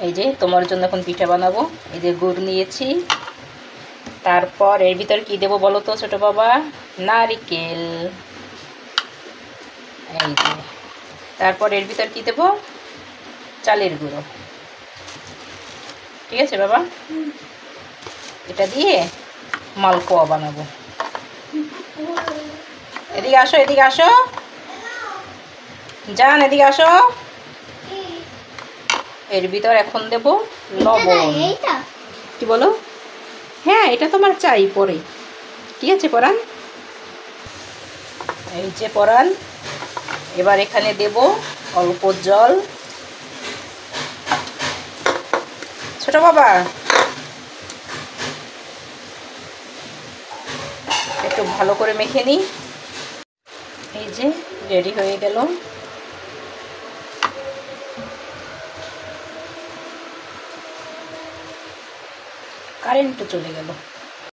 এই যে তোমার জন্য এখন পিঠা বানাবো। এই যে গুড় নিয়েছি, তারপর এর ভিতর কি দেবো বলো তো ছোট বাবা? নারকেল। এই যে তারপর এর ভিতর কি দেবো? চালের গুঁড়ো। ঠিক আছে বাবা, এটা দিয়ে মালপোয়া বানাবো। এদিকে আসো, এদিকে আসো, জান এদিকে আসো। এর ভিতর এখন দেব লবণ। কি বলো? হ্যাঁ, এটা তোমার চাই পরে। ঠিক আছে পরান? এই যে পরান, এবার এখানে দেব অল্প জল। ছোট বাবা একটু ভালো করে মেখে নিই। এই যে রেডি হয়ে গেল। কারেন্টও চলে গেল।